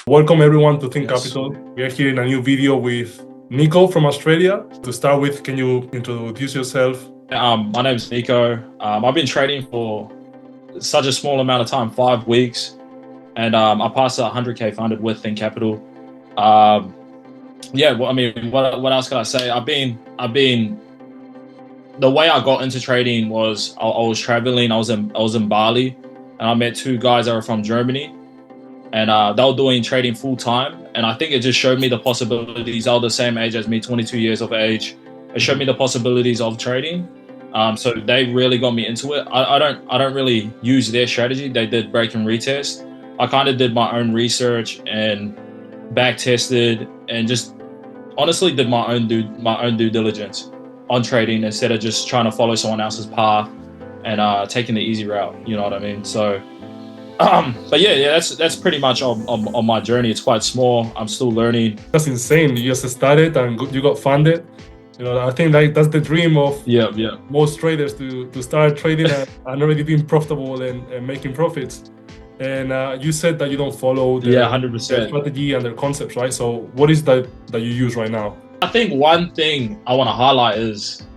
Welcome everyone to Think Yes. Capital. We are here in a new video with Niko from Australia. To start with, can you introduce yourself? My name's Niko. I've been trading for such a small amount of time, 5 weeks, and I passed 100K funded with ThinkCapital. What else can I say? The way I got into trading was I was traveling. I was in Bali, and I met two guys that were from Germany, and they were doing trading full time. And I think it just showed me the possibilities. They were the same age as me, 22 years of age. It showed me the possibilities of trading. So they really got me into it. I don't really use their strategy. They did break and retest. I kind of did my own research and back tested and just honestly did my own due diligence on trading instead of just trying to follow someone else's path and taking the easy route. You know what I mean? So, but yeah, that's pretty much on my journey. It's quite small. I'm still learning. That's insane. You just started and you got funded. You know, I think that's the dream of most traders to start trading and already being profitable and making profits. And you said that you don't follow the 100%. strategy and their concepts, right? So what is that you use right now? I think one thing I want to highlight is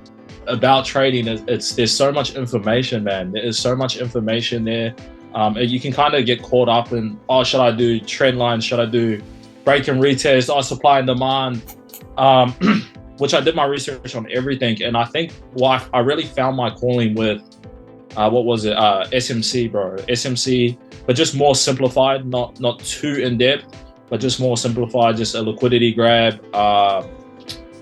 about trading is there's so much information, man. There is so much information there. You can kind of get caught up in, should I do trend lines? Should I do break and retest? Supply and demand. Which I did my research on everything. And I think I really found my calling with, SMC, bro. SMC, but just more simplified, not too in-depth, but just more simplified, just a liquidity grab,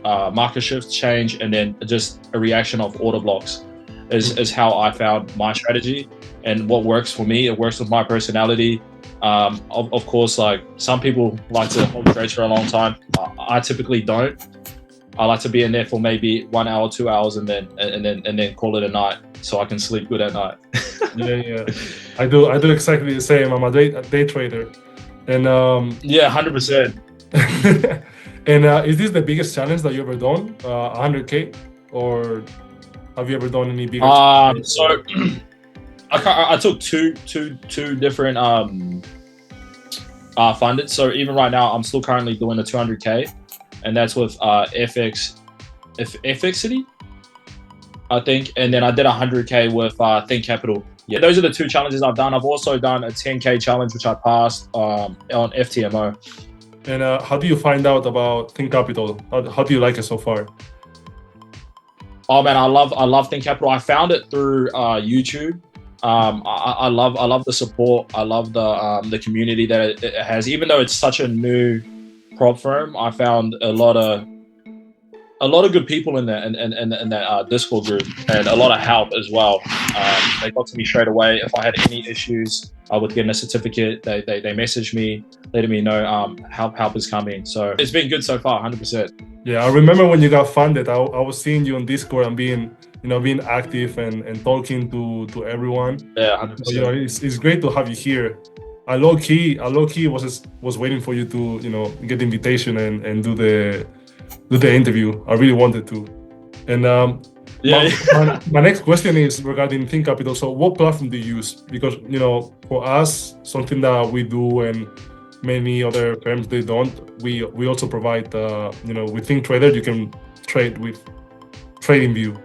market shift change, and then just a reaction of order blocks is how I found my strategy and what works for me. It works with my personality. Of course, like some people like to hold trades for a long time. I typically don't. I like to be in there for maybe 1 hour, 2 hours, and then call it a night so I can sleep good at night. Yeah. I do exactly the same. I'm a day trader, and 100%. And is this the biggest challenge that you ever done? 100K, or have you ever done any bigger? So I took two different funded. So even right now, I'm still currently doing the 200K. And that's with FXity, I think. And then I did 100K with ThinkCapital. Yeah, those are the two challenges I've done. I've also done a 10K challenge, which I passed on FTMO. And how do you find out about ThinkCapital? How do you like it so far? Oh man, I love ThinkCapital. I found it through YouTube. I love the support. I love the community that it has. Even though it's such a new prop firm, I found a lot of good people in that Discord group, and a lot of help as well. They got to me straight away. If I had any issues with getting a certificate, they messaged me, letting me know help is coming. So it's been good so far, 100%. Yeah, I remember when you got funded, I was seeing you on Discord and being active and talking to everyone. Yeah, 100%. So, it's great to have you here. I low key was waiting for you to get the invitation and do the interview. I really wanted to. And my next question is regarding ThinkCapital. So what platform do you use? Because for us, something that we do and many other firms they don't. We also provide with ThinkTrader you can trade with TradingView.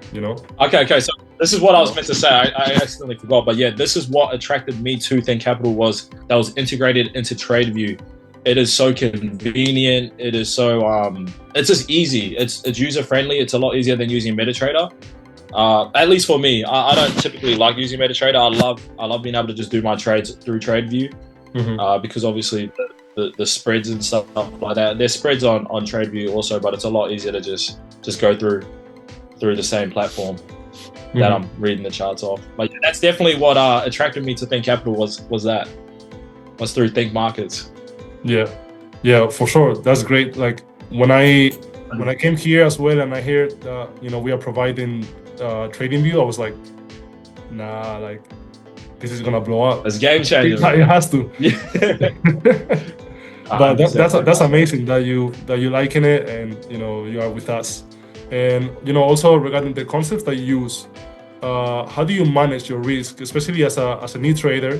Okay. So this is what I was meant to say. I accidentally forgot, but yeah, this is what attracted me to ThinkCapital was integrated into TradingView. It is so convenient. It is so it's just easy. It's user friendly. It's a lot easier than using MetaTrader. At least for me, I don't typically like using MetaTrader. I love being able to just do my trades through TradingView because obviously the spreads and stuff like that. There's spreads on TradingView also, but it's a lot easier to just go through the same platform that I'm reading the charts off. But that's definitely what attracted me to ThinkCapital was through Think Markets. Yeah, for sure. That's great. Like when I came here as well, and I heard we are providing TradingView, I was like, nah, like this is gonna blow up. It's game changer. It has to. But that's amazing that you liking it and you are with us. And also regarding the concepts that you use, how do you manage your risk, especially as a new trader?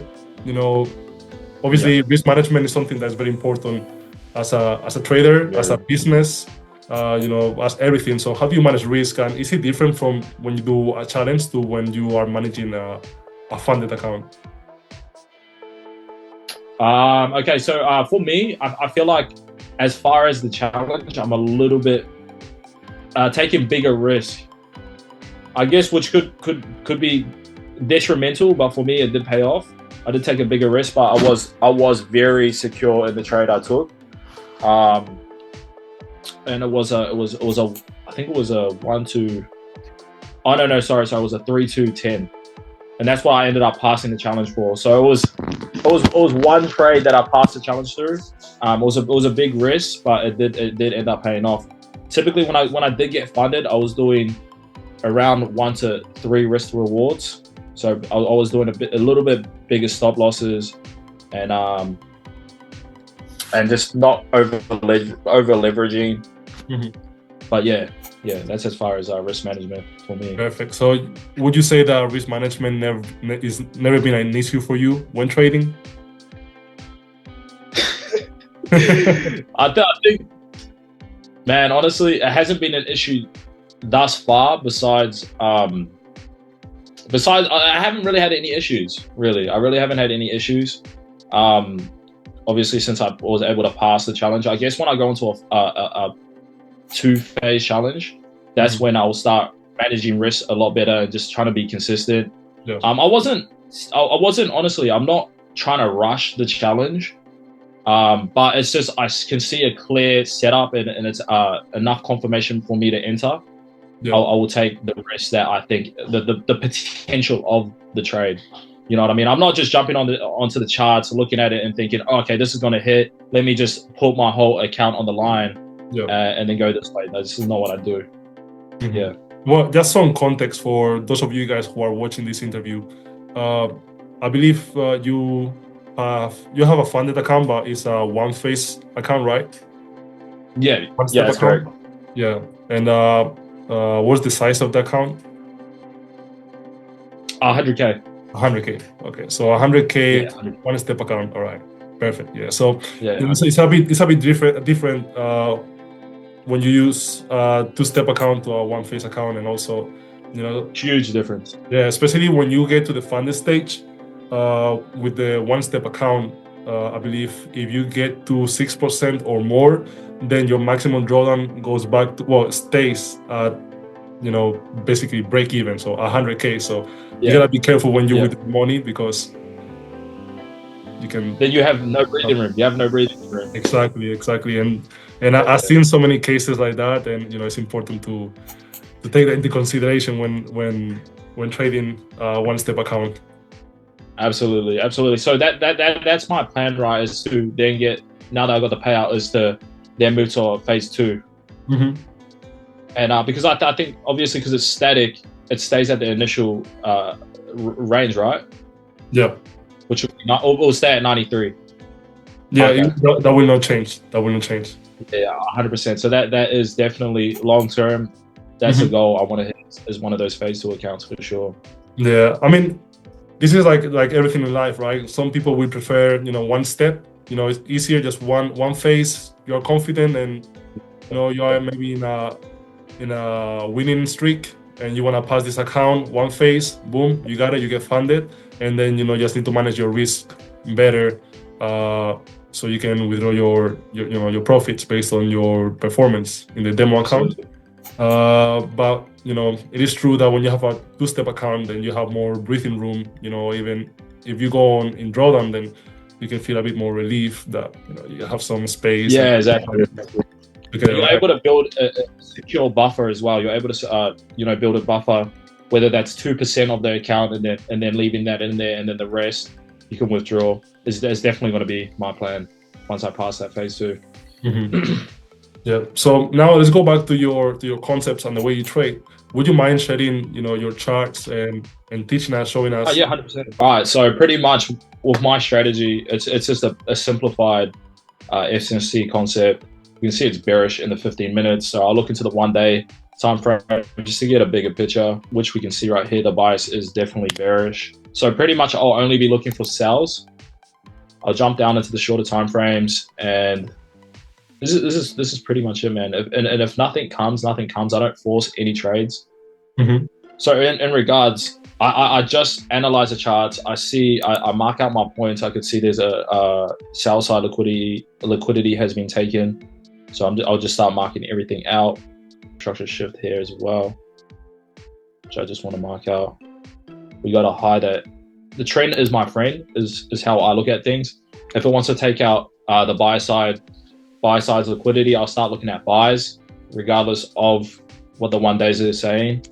obviously risk management is something that's very important as a trader, as a business, as everything. So how do you manage risk, and is it different from when you do a challenge to when you are managing a funded account? Okay, so for me, I feel like as far as the challenge, I'm a little bit taking bigger risk, I guess, which could be detrimental, but for me it did pay off. I did take a bigger risk, but I was very secure in the trade I took. And it was a I think it was a 1-2. Oh no, sorry, it was a 3-2-10, and that's what I ended up passing the challenge for. So it was one trade that I passed the challenge through. It was a big risk, but it did end up paying off. Typically, when I did get funded, I was doing around 1 to 3 risk to rewards. So I was doing a little bit bigger stop losses, and just not over leveraging. But yeah, that's as far as risk management for me. Perfect. So would you say that risk management never been an issue for you when trading? I think, man, honestly, it hasn't been an issue thus far. Besides, I haven't really had any issues. Really, I really haven't had any issues. Obviously, since I was able to pass the challenge, I guess when I go into a 2-phase challenge, that's when I will start managing risk a lot better and just trying to be consistent. Yeah. I wasn't honestly, I'm not trying to rush the challenge. But it's just, I can see a clear setup and it's enough confirmation for me to enter. Yeah. I will take the risk that I think the potential of the trade. You know what I mean? I'm not just jumping onto the charts, looking at it and thinking, oh, okay, this is going to hit. Let me just put my whole account on the line, and then go this way. This is not what I do. Yeah. Well, just some context for those of you guys who are watching this interview. I believe you have a funded account, but it's a one-phase account, right? Yeah. Yeah, that's correct. Yeah. And what's the size of the account? 100K. 100K. Okay, so 100K, one-step account. All right, perfect. Yeah. So it's a bit different when you use two-step account to a one-phase account, and also, huge difference. Yeah, especially when you get to the funded stage with the one-step account. I believe if you get to 6% or more, then your maximum drawdown goes back to stays at basically break even, so 100K. So you gotta be careful when you withdraw money, because then you have no breathing room. You have no breathing room. Exactly. And I've seen so many cases like that, and it's important to take that into consideration when trading one-step account. Absolutely. So that's my plan, right? Is to then get, now that I got the payout, is to then move to phase 2. And because I think, obviously, because it's static, it stays at the initial range, right? Yeah. Which will stay at 93. Yeah, okay. That will not change. Yeah, 100%. So that is definitely long term. That's the goal I want to hit, is one of those phase 2 accounts for sure. Yeah, I mean, this is like everything in life, right? Some people will prefer one step. It's easier, just one phase. You're confident, and you are maybe in a winning streak, and you want to pass this account, one phase, boom, you got it, you get funded, and then just need to manage your risk better, so you can withdraw your profits based on your performance in the demo account. But it is true that when you have a two-step account, then you have more breathing room. Even if you go on in drawdown, then you can feel a bit more relief that you have some space. Yeah, exactly. You're able to build a secure buffer as well. You're able to build a buffer, whether that's 2% of the account, and then leaving that in there, and then the rest you can withdraw. Is definitely going to be my plan once I pass that phase 2. Yeah. So now let's go back to your concepts and the way you trade. Would you mind sharing your charts and teaching us, showing us? Oh, yeah, 100%. All right. So pretty much with my strategy, it's just a simplified SNC concept. You can see it's bearish in the 15 minutes. So I'll look into the 1-day time frame just to get a bigger picture, which we can see right here. The bias is definitely bearish. So pretty much I'll only be looking for sells. I'll jump down into the shorter time frames, and this is pretty much it, man. And if nothing comes, nothing comes. I don't force any trades. Mm-hmm. So in regards, I just analyze the charts. I mark out my points. I could see there's a sell side liquidity has been taken. So I'll just start marking everything out. Structure shift here as well, which I just want to mark out. We got to hide that. The trend is my friend, is how I look at things. If it wants to take out the buy side's liquidity, I'll start looking at buys, regardless of what the 1 days are saying.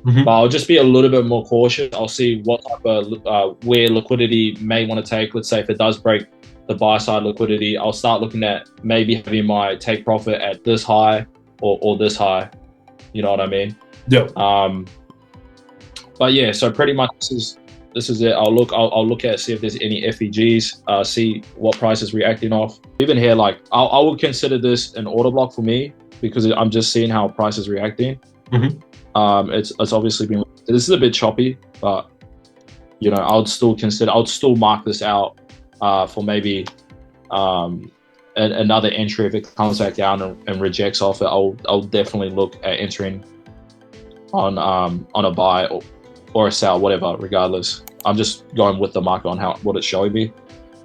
Mm-hmm. But I'll just be a little bit more cautious. I'll see what type of where liquidity may want to take. Let's say if it does break the buy side liquidity, I'll start looking at maybe having my take profit at this high or this high. You know what I mean? Yeah. But yeah, so pretty much this is it. I'll look at, see if there's any FEGs, see what price is reacting off. Even here, like I would consider this an order block for me because I'm just seeing how price is reacting. Mm-hmm. It's obviously been, this is a bit choppy, but you know, I'll still mark this out for maybe another entry. If it comes back down and rejects off it, I'll definitely look at entering on a buy or a sell, whatever. Regardless, I'm just going with the market on what it's showing me.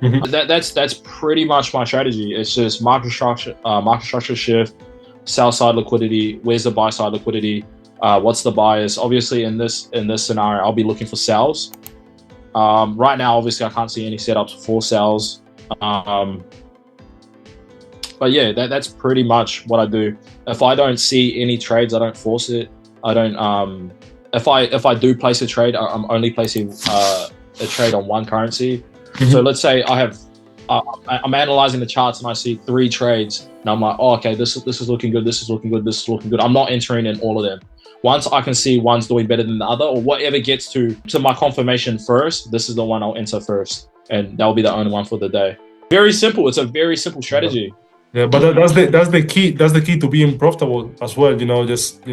Mm-hmm. That's pretty much my strategy. It's just market structure shift, sell side liquidity. Where's the buy side liquidity? What's the bias? Obviously, in this scenario, I'll be looking for sells. Right now, obviously, I can't see any setups for sells. But yeah, that's pretty much what I do. If I don't see any trades, I don't force it. I don't. If I do place a trade, I'm only placing a trade on one currency. Mm-hmm. So let's say I'm analyzing the charts and I see 3 trades, and I'm like, oh, okay, this is looking good. This is looking good. This is looking good. I'm not entering in all of them. Once I can see one's doing better than the other, or whatever gets to my confirmation first, this is the one I'll enter first, and that'll be the only one for the day. Very simple. It's a very simple strategy. Yeah, but that's the key. That's the key to being profitable as well. You know, just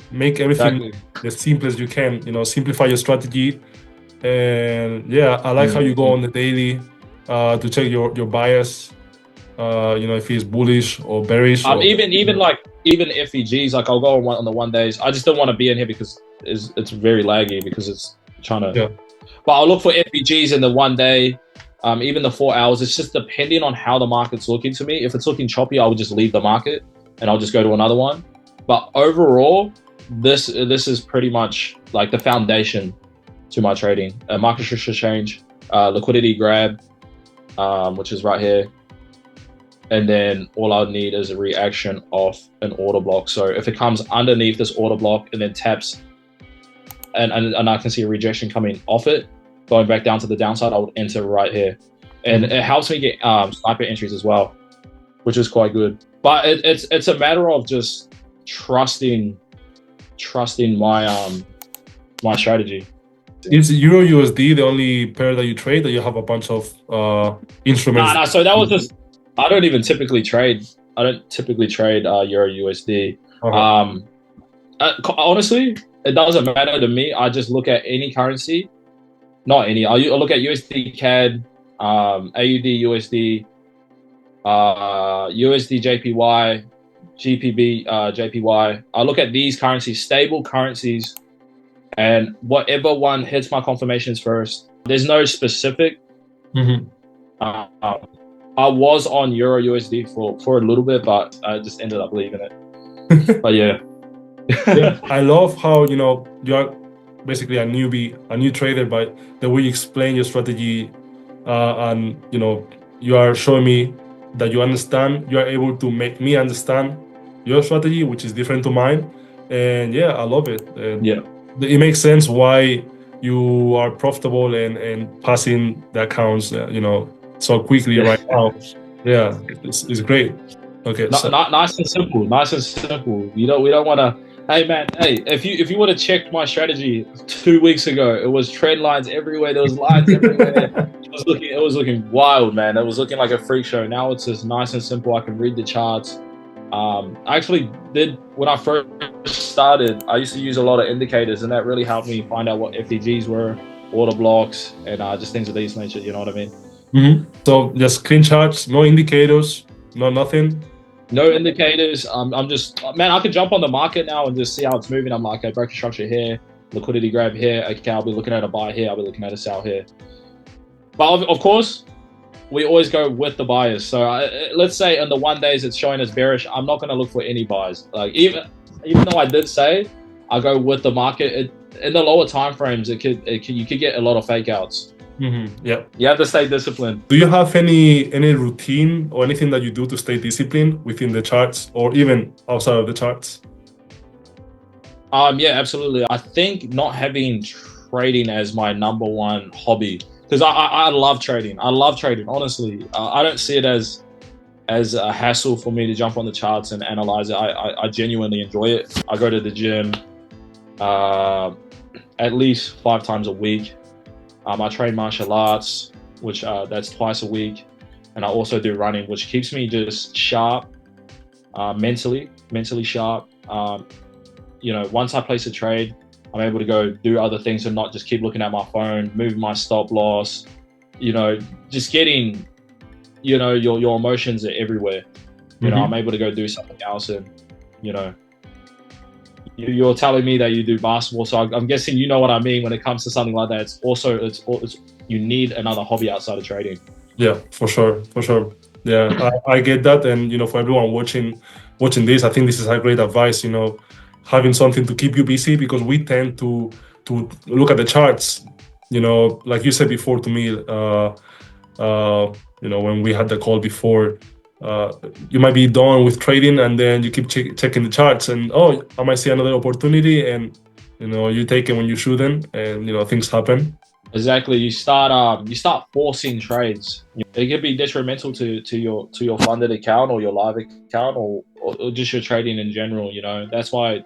make everything as simple as you can. You know, simplify your strategy. And yeah, I like how you go on the daily to check your bias. If he's bullish or bearish. Even FEGs, like I'll go on the 1 days. I just don't want to be in here because it's very laggy because it's trying to. Yeah. But I'll look for FEGs in the 1 day, even the 4 hours. It's just depending on how the market's looking to me. If it's looking choppy, I would just leave the market and I'll just go to another one. But overall, this is pretty much like the foundation to my trading. Market structure change, liquidity grab, which is right here. And then all I would need is a reaction off an order block. So if it comes underneath this order block and then taps, and I can see a rejection coming off it, going back down to the downside, I would enter right here. And it helps me get sniper entries as well, which is quite good. But it's a matter of just trusting my my strategy. Is Euro USD the only pair that you trade, or you have a bunch of instruments? Nah, so that was just, I don't typically trade Euro USD. Honestly, it doesn't matter to me. I just look at any currency, not any. I look at USD CAD, AUD USD, USD JPY, GPB JPY. I look at these currencies, stable currencies, and whatever one hits my confirmations first. There's no specific. I was on Euro USD for a little bit, but I just ended up leaving it. But yeah. Yeah, I love how you are basically a new trader, but the way you explain your strategy, and you are showing me that you understand. You are able to make me understand your strategy, which is different to mine, and yeah, I love it. And yeah, it makes sense why you are profitable and passing the accounts, so quickly right now. Yeah, it's great. Okay, nice and simple. We don't want to. Hey man, if you would have checked my strategy 2 weeks ago, it was trend lines everywhere. There was lines everywhere. It was looking wild, man. It was looking like a freak show. Now it's just nice and simple. I can read the charts. I actually did, when I first started, I used to use a lot of indicators, and that really helped me find out what FEGs were, order blocks, and just things of these nature. You know what I mean? So just clean charts, no indicators, no nothing. No indicators. I'm just, man, I could jump on the market now and just see how it's moving. I'm like, okay, broker structure here, liquidity grab here. Okay, I'll be looking at a buy here. I'll be looking at a sell here. But of course, we always go with the buyers. So let's say in the 1 days it's showing as bearish, I'm not going to look for any buys. Like even though I did say I go with the market, in the lower time frames, you could get a lot of fake outs. Yeah. You have to stay disciplined. Do you have any routine or anything that you do to stay disciplined within the charts or even outside of the charts? Yeah, absolutely. I think not having trading as my number one hobby, because I love trading. I love trading, honestly. I don't see it as a hassle for me to jump on the charts and analyze it. I genuinely enjoy it. I go to the gym at least 5 times a week. I train martial arts, which that's twice a week. And I also do running, which keeps me just sharp, mentally sharp. Once I place a trade, I'm able to go do other things and not just keep looking at my phone, move my stop loss, just getting, your emotions are everywhere. I'm able to go do something else. And, you're telling me that you do basketball, so I'm guessing you know what I mean when it comes to something like that. It's you need another hobby outside of trading. Yeah, for sure. Yeah, I get that. And for everyone watching this, I think this is a great advice. Having something to keep you busy, because we tend to look at the charts. Like you said before to me, when we had the call before. You might be done with trading and then you keep checking the charts and I might see another opportunity, and you take it when you shouldn't, and things happen. Exactly. You start forcing trades. It could be detrimental to your funded account or your live account or just your trading in general. That's why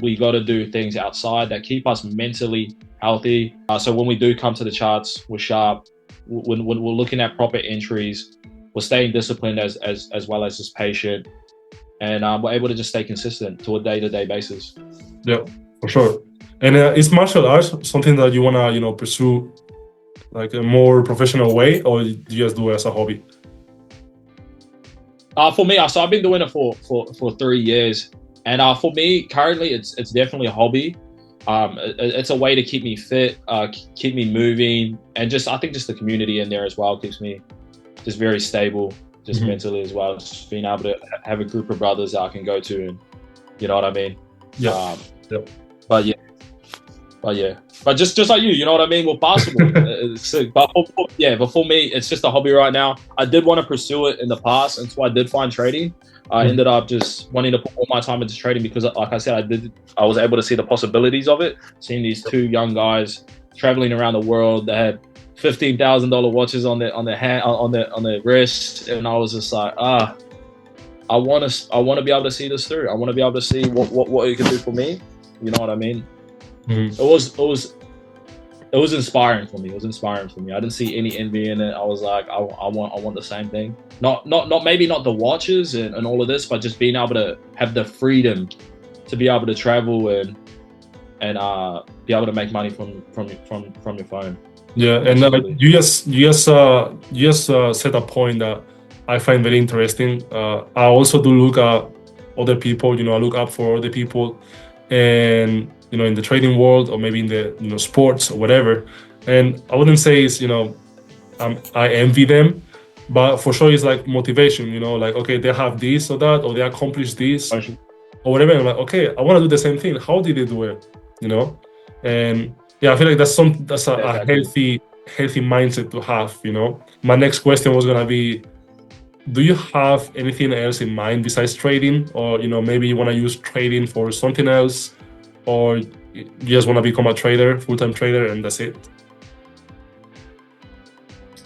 we got to do things outside that keep us mentally healthy. So when we do come to the charts, we're sharp. When we're looking at proper entries, we're staying disciplined as well as just patient, and we're able to just stay consistent to a day-to-day basis. Yeah, for sure. And is martial arts something that you wanna pursue like a more professional way, or you just do it as a hobby? For me, so I've been doing it for 3 years, and for me currently it's definitely a hobby. It's a way to keep me fit, keep me moving, and I think the community in there as well keeps me just very stable, mentally as well. Just being able to have a group of brothers that I can go to, and you know what I mean. Yeah. But just like you know what I mean with basketball. But for me, it's just a hobby right now. I did want to pursue it in the past until I did find trading. I ended up just wanting to put all my time into trading because, like I said, I was able to see the possibilities of it. Seeing these 2 young guys traveling around the world that had $15,000 watches on their wrist, and I was just like, I want to be able to see this through. I want to be able to see what it can do for me. You know what I mean? It was inspiring for me. I didn't see any envy in it. I was like, I want the same thing. Not maybe not the watches and all of this, but just being able to have the freedom to be able to travel and be able to make money from your phone. Yeah, and you just said a point that I find very interesting. I also do look at other people. I look up for other people, and in the trading world or maybe in the sports or whatever. And I wouldn't say it's I envy them, but for sure it's like motivation. Like, okay, they have this or that, or they accomplished this or whatever. And I'm like, okay, I want to do the same thing. How did they do it? And yeah, I feel like that's a healthy mindset to have. My next question was gonna be, do you have anything else in mind besides trading, or maybe you want to use trading for something else, or you just want to become a trader, full-time trader, and that's it?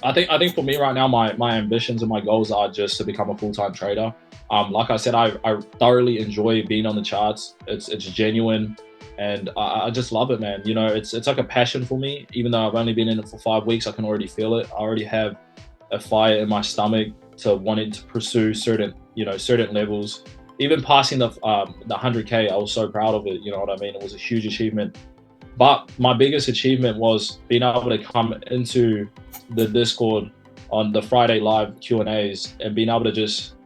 I think for me right now, my ambitions and my goals are just to become a full-time trader. Like I said, I thoroughly enjoy being on the charts. It's genuine. And I just love it, man. It's like a passion for me. Even though I've only been in it for 5 weeks, I can already feel it. I already have a fire in my stomach to wanting to pursue certain levels. Even passing the 100K, I was so proud of it. You know what I mean? It was a huge achievement. But my biggest achievement was being able to come into the Discord on the Friday live Q&As and being able to just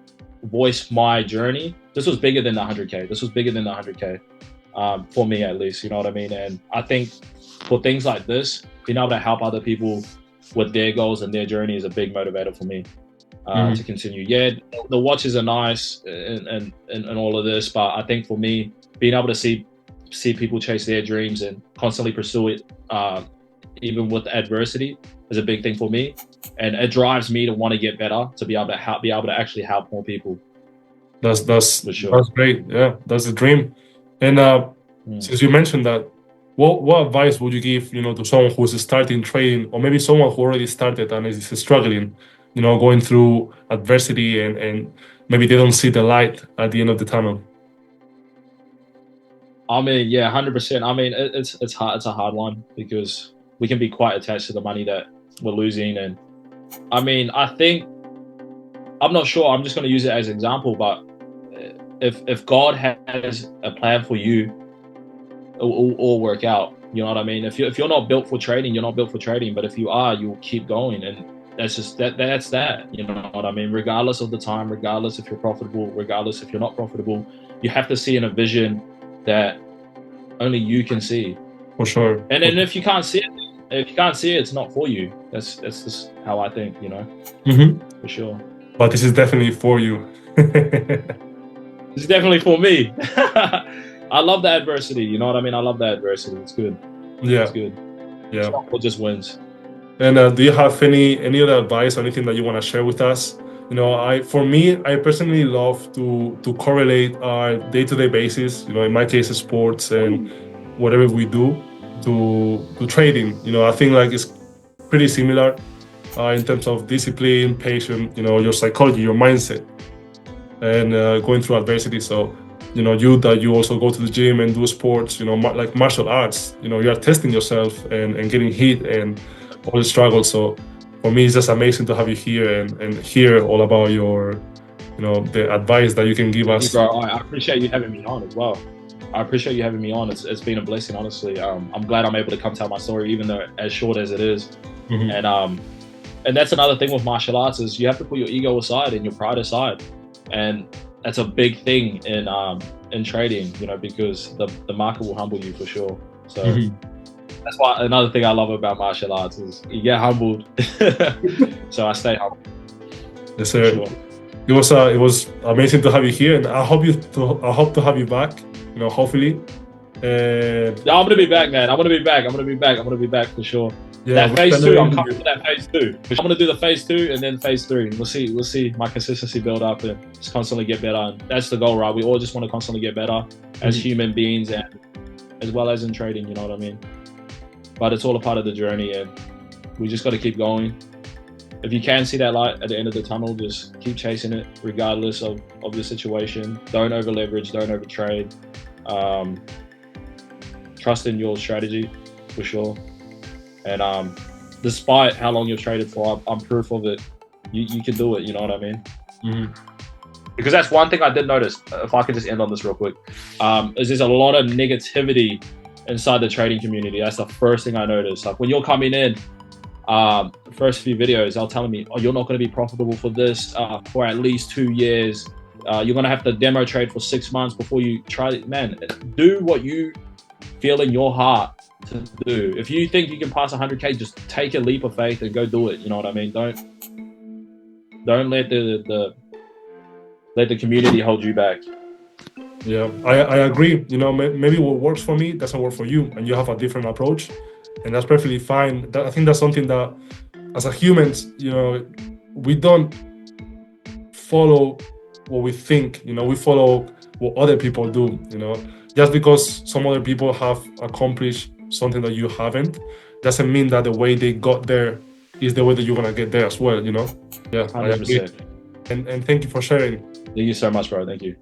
voice my journey. This was bigger than the 100K. This was bigger than the 100K, for me at least, you know what I mean? And I think for things like this, being able to help other people with their goals and their journey is a big motivator for me to continue. Yeah, the watches are nice and all of this, but I think for me, being able to see people chase their dreams and constantly pursue it, even with adversity, is a big thing for me, and it drives me to want to get better, to be able to actually help more people. That's For sure. That's great. Yeah, that's the dream. And since you mentioned that, what advice would you give, to someone who's starting trading, or maybe someone who already started and is struggling, going through adversity and maybe they don't see the light at the end of the tunnel? I mean, yeah, 100%. I mean, it's hard. It's a hard one because we can be quite attached to the money that we're losing. And I mean, I think, I'm not sure, I'm just going to use it as an example, but if God has a plan for you, it will all work out. You know what I mean? If you're not built for trading, you're not built for trading. But if you are, you'll keep going. And that's just that's that. You know what I mean? Regardless of the time, regardless if you're profitable, regardless if you're not profitable, you have to see in a vision that only you can see. For sure. And then if you can't see it, it's not for you. That's just how I think, For sure. But this is definitely for you. This is definitely for me. I love the adversity. You know what I mean? I love the adversity. It's good. Yeah. It's good. Yeah. It just wins. And do you have any other advice or anything that you want to share with us? I personally love to correlate our day-to-day basis, in my case, sports and whatever we do, to trading. I think like it's pretty similar in terms of discipline, patience, your psychology, your mindset, and going through adversity. So, you also go to the gym and do sports, like martial arts, you are testing yourself and getting hit and all the struggles. So for me, it's just amazing to have you here and hear all about your, the advice that you can give us. Bro, I appreciate you having me on as well. I appreciate you having me on. It's been a blessing, honestly. I'm glad I'm able to come tell my story, even though as short as it is. And that's another thing with martial arts is you have to put your ego aside and your pride aside. And that's a big thing in trading, because the market will humble you for sure. So that's why another thing I love about martial arts is you get humbled. So I stay humble. Yes, sir. Sure. It was amazing to have you here, and I hope to have you back. Hopefully. Yeah, I'm gonna be back, man. I'm gonna be back for sure. Yeah, that phase 2, I'm coming for that phase 2. I'm gonna do the phase 2 and then phase 3. We'll see my consistency build up and just constantly get better. And that's the goal, right? We all just want to constantly get better as human beings and as well as in trading. You know what I mean? But it's all a part of the journey, and we just got to keep going. If you can see that light at the end of the tunnel, just keep chasing it, regardless of your situation. Don't over leverage, don't over trade. Trust in your strategy for sure. And despite how long you've traded for, I'm proof of it. You can do it. You know what I mean? Because that's one thing I did notice. If I could just end on this real quick, is there's a lot of negativity inside the trading community. That's the first thing I noticed. Like when you're coming in, the first few videos, they're telling me, "Oh, you're not going to be profitable for this for at least 2 years. You're going to have to demo trade for 6 months before you try it." Man, do what you feel in your heart to do. If you think you can pass 100K, just take a leap of faith and go do it. You know what I mean? Don't let the community hold you back. Yeah, I agree. Maybe what works for me doesn't work for you, and you have a different approach, and that's perfectly fine. I think that's something that, as a humans, we don't follow what we think. We follow what other people do. Just because some other people have accomplished something that you haven't, doesn't mean that the way they got there is the way that you're gonna get there as well. Yeah, 100%. And thank you for sharing. Thank you so much, bro. Thank you.